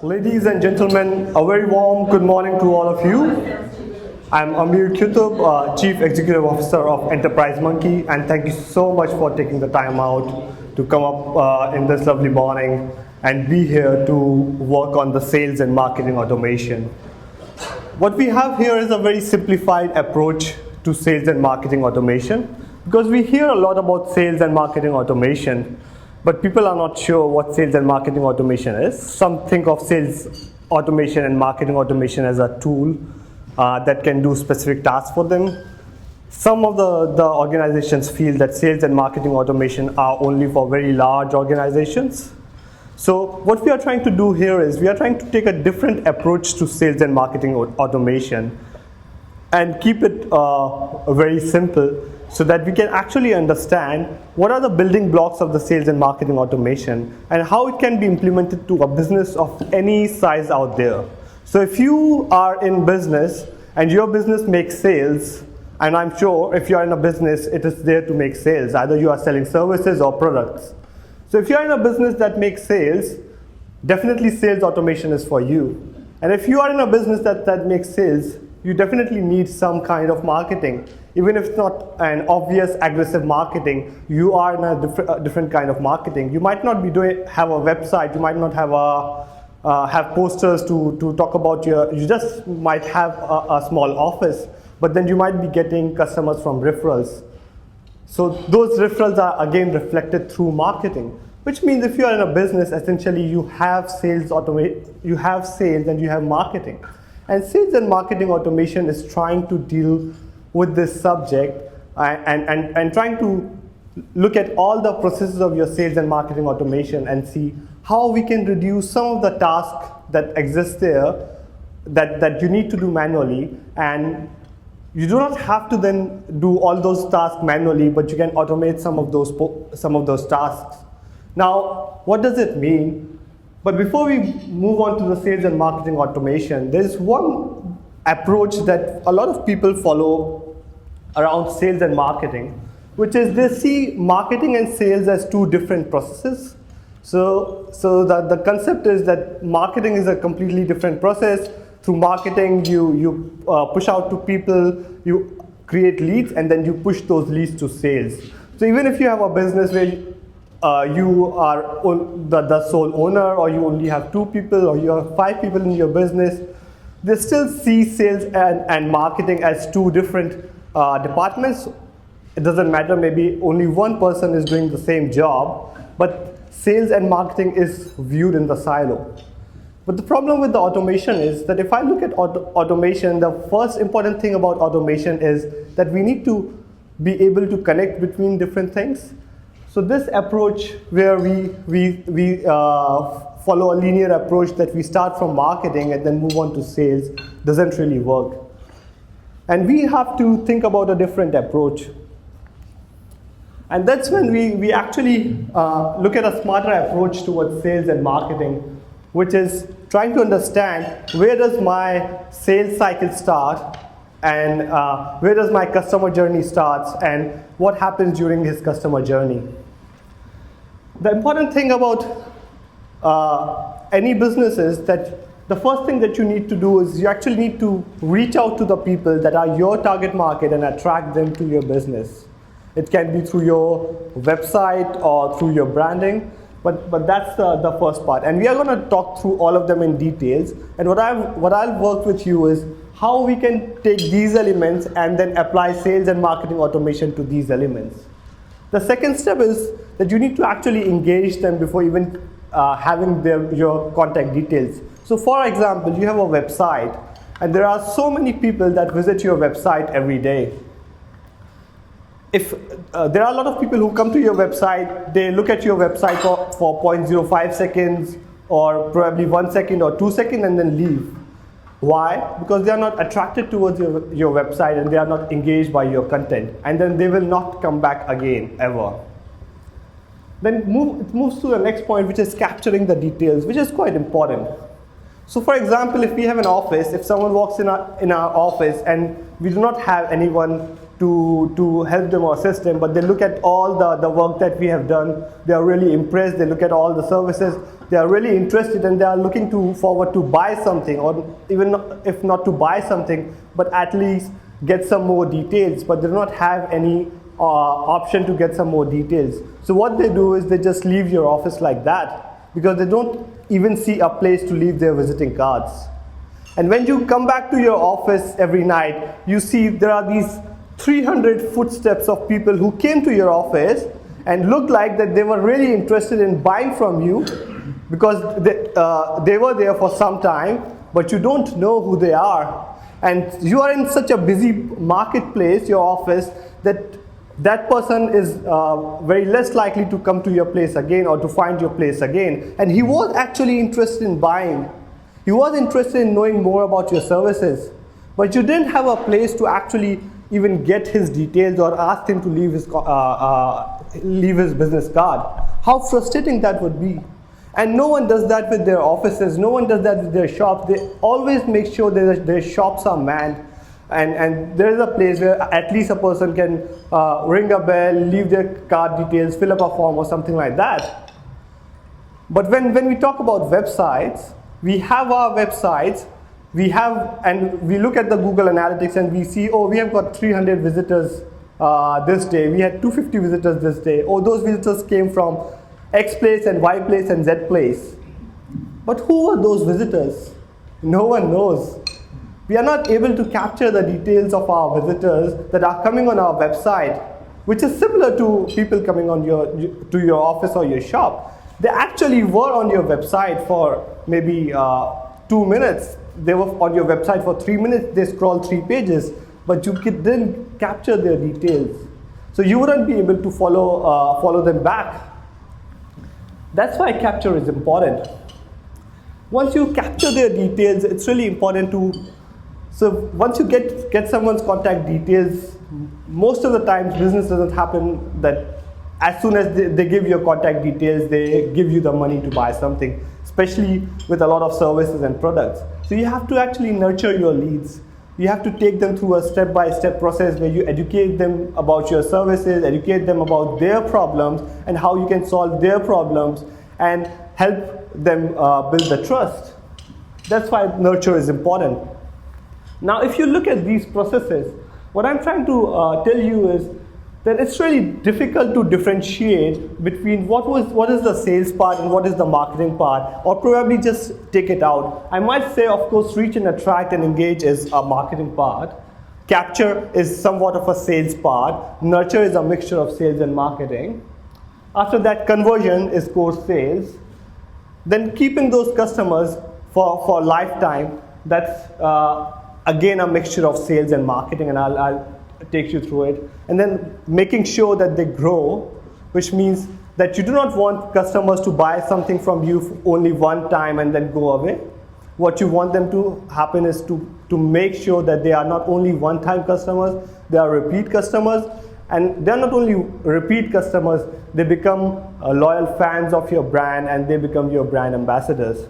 Ladies and gentlemen, a very warm good morning to all of you. I'm Amir Kutub, Chief Executive Officer of Enterprise Monkey, and thank you so much for taking the time out to come up in this lovely morning and be here to work on the sales and marketing automation. What we have here is a very simplified approach to sales and marketing automation, because we hear a lot about sales and marketing automation, but people are not sure what sales and marketing automation is. Some think of sales automation and marketing automation as a tool that can do specific tasks for them. Some of the organizations feel that sales and marketing automation are only for very large organizations. So what we are trying to do here is we are trying to take a different approach to sales and marketing automation and keep it very simple, so that we can actually understand what are the building blocks of the sales and marketing automation and how it can be implemented to a business of any size out there. So if you are in business and your business makes sales, and I'm sure if you are in a business, it is there to make sales. Either you are selling services or products. So if you are in a business that makes sales, definitely sales automation is for you. And if you are in a business that makes sales, you definitely need some kind of marketing. Even if it's not an obvious aggressive marketing, you are in a different kind of marketing. You might not be have a website, you might not have posters to talk about you just might have a small office, but then you might be getting customers from referrals. So those referrals are again reflected through marketing, which means if you are in a business, essentially you have sales and you have marketing. And sales and marketing automation is trying to deal with this subject and trying to look at all the processes of your sales and marketing automation and see how we can reduce some of the tasks that exist there that you need to do manually. And you do not have to then do all those tasks manually, but you can automate some of those tasks. Now, what does it mean? But before we move on to the sales and marketing automation, there's one approach that a lot of people follow around sales and marketing, which is they see marketing and sales as two different processes. So the concept is that marketing is a completely different process. Through marketing, you push out to people, you create leads, and then you push those leads to sales. So even if you have a business where you are the sole owner, or you only have 2 people, or you have 5 people in your business, they still see sales and marketing as 2 different departments. It doesn't matter, maybe only one person is doing the same job, but sales and marketing is viewed in the silo. But the problem with the automation is that if I look at automation, the first important thing about automation is that we need to be able to connect between different things. So this approach where we follow a linear approach that we start from marketing and then move on to sales doesn't really work. And we have to think about a different approach. And that's when we actually look at a smarter approach towards sales and marketing, which is trying to understand where does my sales cycle start, and where does my customer journey start, and what happens during his customer journey. The important thing about any business is that the first thing that you need to do is you actually need to reach out to the people that are your target market and attract them to your business. It can be through your website or through your branding, but that's the first part. And we are going to talk through all of them in details. And what I'll work with you is how we can take these elements and then apply sales and marketing automation to these elements. The second step is that you need to actually engage them before even having your contact details. So for example, you have a website, and there are so many people that visit your website every day. If there are a lot of people who come to your website, they look at your website for 0.05 seconds, or probably 1 second or 2 seconds, and then leave. Why? Because they are not attracted towards your website, and they are not engaged by your content, and then they will not come back again, ever. Then it moves to the next point, which is capturing the details, which is quite important. So for example, if we have an office, if someone walks in our office and we do not have anyone to help them or assist them, but they look at all the work that we have done. They are really impressed. They look at all the services. They are really interested, and they are looking forward to buy something, or even if not to buy something, but at least get some more details. But they do not have any option to get some more details. So what they do is they just leave your office like that, because they don't even see a place to leave their visiting cards. And when you come back to your office every night, you see there are these 300 footsteps of people who came to your office and looked like that they were really interested in buying from you, because they were there for some time, but you don't know who they are. And you are in such a busy marketplace, your office, that person is very less likely to come to your place again or to find your place again. And he was actually interested in buying. He was interested in knowing more about your services, but you didn't have a place to actually even get his details or ask him to leave his business card. How frustrating that would be. And no one does that with their offices. No one does that with their shops. They always make sure that their shops are manned. And there is a place where at least a person can ring a bell, leave their card details, fill up a form or something like that. But when we talk about websites, we have our websites, and we look at the Google Analytics and we see, oh, we have got 300 visitors this day. We had 250 visitors this day. Oh, those visitors came from X place and Y place and Z place. But who are those visitors? No one knows. We are not able to capture the details of our visitors that are coming on our website, which is similar to people coming to your office or your shop. They actually were on your website for maybe 2 minutes. They were on your website for 3 minutes. They scrolled 3 pages, but you didn't capture their details. So you wouldn't be able to follow them back. That's why capture is important. Once you capture their details, it's really important to. So once you get someone's contact details, most of the times business doesn't happen that as soon as they give your contact details, they give you the money to buy something, especially with a lot of services and products. So you have to actually nurture your leads. You have to take them through a step-by-step process where you educate them about your services, educate them about their problems and how you can solve their problems, and help them build the trust. That's why nurture is important. Now, if you look at these processes, what I'm trying to tell you is that it's really difficult to differentiate between what is the sales part and what is the marketing part, or probably just take it out. I might say, of course, reach and attract and engage is a marketing part. Capture is somewhat of a sales part. Nurture is a mixture of sales and marketing. After that, conversion is core sales. Then keeping those customers for lifetime, that's again a mixture of sales and marketing, and I'll take you through it. And then making sure that they grow, which means that you do not want customers to buy something from you only one time and then go away. What you want them to happen is to make sure that they are not only one-time customers, they are repeat customers. And they're not only repeat customers, they become loyal fans of your brand, and they become your brand ambassadors.